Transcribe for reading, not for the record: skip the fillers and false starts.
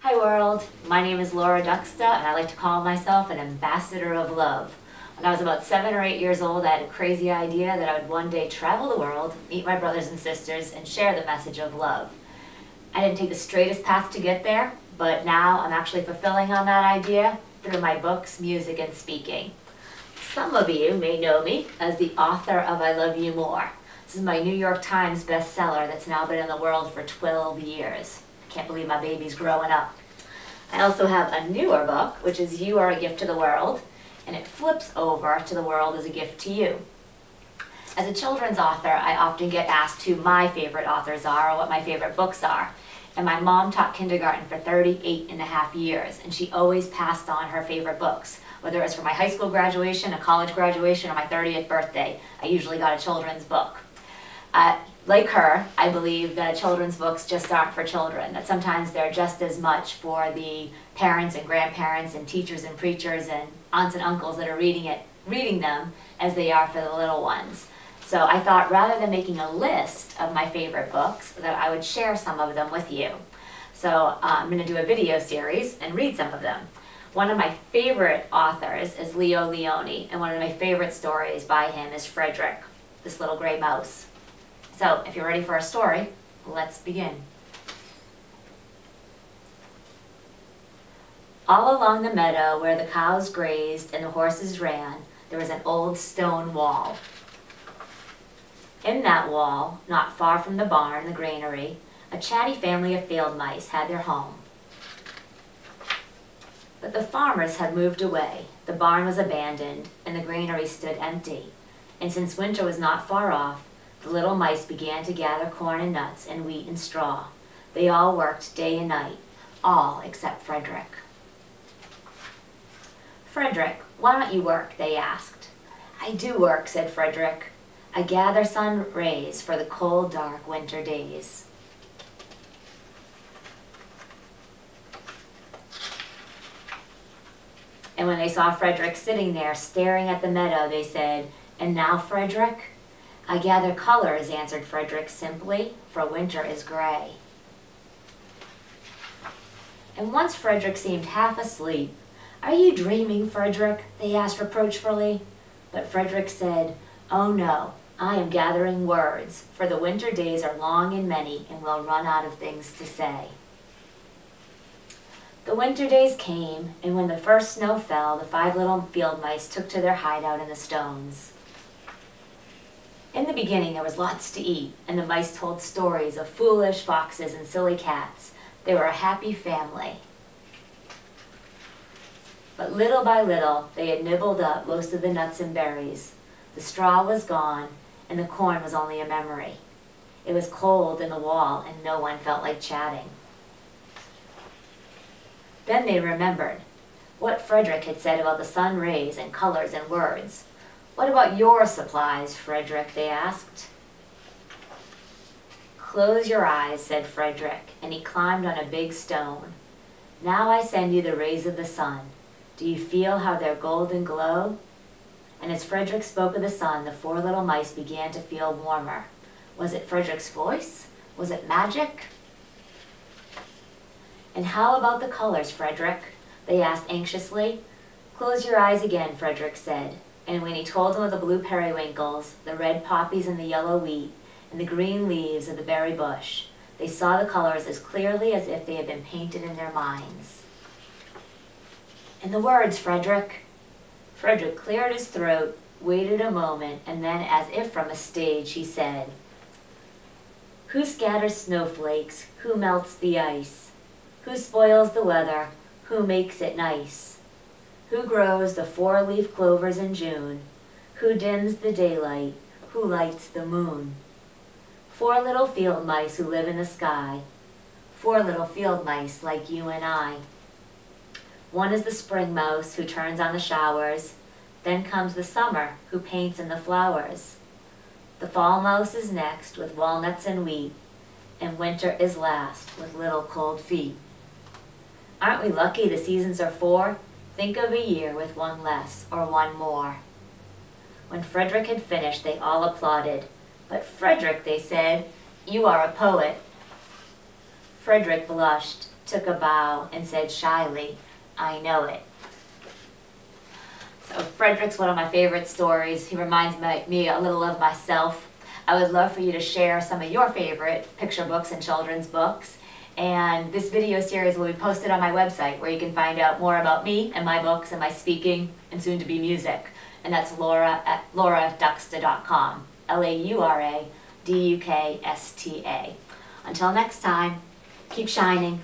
Hi world, my name is Duksta and I like to call myself an ambassador of love. When I was about 7 or 8 years old, I had a crazy idea that I would one day travel the world, meet my brothers and sisters, and share the message of love. I didn't take the straightest path to get there, but now I'm actually fulfilling on that idea through my books, music, and speaking. Some of you may know me as the author of I Love You More. This is my New York Times bestseller that's now been in the world for 12 years. I can't believe my baby's growing up. I also have a newer book, which is You Are a Gift to the World, and it flips over to the world as a gift to you. As a children's author, I often get asked who my favorite authors are or what my favorite books are. And my mom taught kindergarten for 38.5 years, and she always passed on her favorite books. Whether it was for my high school graduation, a college graduation, or my 30th birthday, I usually got a children's book. Like her, I believe that children's books just aren't for children, that sometimes they're just as much for the parents and grandparents and teachers and preachers and aunts and uncles that are reading them as they are for the little ones. So I thought rather than making a list of my favorite books, that I would share some of them with you. So I'm going to do a video series and read some of them. One of my favorite authors is Leo Leone, and one of my favorite stories by him is Frederick, this little gray mouse. So if you're ready for a story, let's begin. All along the meadow where the cows grazed and the horses ran, there was an old stone wall. In that wall, not far from the barn, the granary, a chatty family of field mice had their home. But the farmers had moved away, the barn was abandoned, and the granary stood empty. And since winter was not far off, the little mice began to gather corn and nuts and wheat and straw. They all worked day and night, all except Frederick. "Frederick, why don't you work?" they asked. "I do work," said Frederick. "I gather sun rays for the cold, dark winter days." And when they saw Frederick sitting there staring at the meadow, they said, "And now, Frederick?" "I gather colors," answered Frederick simply, "for winter is gray." And once Frederick seemed half asleep. "Are you dreaming, Frederick?" they asked reproachfully. But Frederick said, "Oh no, I am gathering words, for the winter days are long and many, and we'll run out of things to say." The winter days came, and when the first snow fell, the 5 little field mice took to their hideout in the stones. In the beginning, there was lots to eat, and the mice told stories of foolish foxes and silly cats. They were a happy family. But little by little, they had nibbled up most of the nuts and berries. The straw was gone, and the corn was only a memory. It was cold in the wall, and no one felt like chatting. Then they remembered what Frederick had said about the sun rays and colors and words. "What about your supplies, Frederick?" they asked. "Close your eyes," said Frederick, and he climbed on a big stone. "Now I send you the rays of the sun. Do you feel how they're golden glow?" And as Frederick spoke of the sun, the 4 little mice began to feel warmer. Was it Frederick's voice? Was it magic? "And how about the colors, Frederick?" they asked anxiously. "Close your eyes again," Frederick said. And when he told them of the blue periwinkles, the red poppies and the yellow wheat, and the green leaves of the berry bush, they saw the colors as clearly as if they had been painted in their minds. "And the words, Frederick?" Frederick cleared his throat, waited a moment, and then, as if from a stage, he said, "Who scatters snowflakes? Who melts the ice? Who spoils the weather? Who makes it nice? Who grows the 4-leaf clovers in June? Who dims the daylight? Who lights the moon? 4 little field mice who live in the sky. 4 little field mice like you and I. One is the spring mouse who turns on the showers. Then comes the summer who paints in the flowers. The fall mouse is next with walnuts and wheat. And winter is last with little cold feet. Aren't we lucky the seasons are 4? Think of a year with 1 less or 1 more." When Frederick had finished, they all applauded. "But Frederick," they said, "you are a poet." Frederick blushed. took a bow, and said shyly, "I know it." So Frederick's one of my favorite stories. He reminds me a little of myself. I would love for you to share some of your favorite picture books and children's books. And this video series will be posted on my website, where you can find out more about me and my books and my speaking and soon to be music. And that's Laura at lauraduksta.com. LauradUksta. Until next time, keep shining.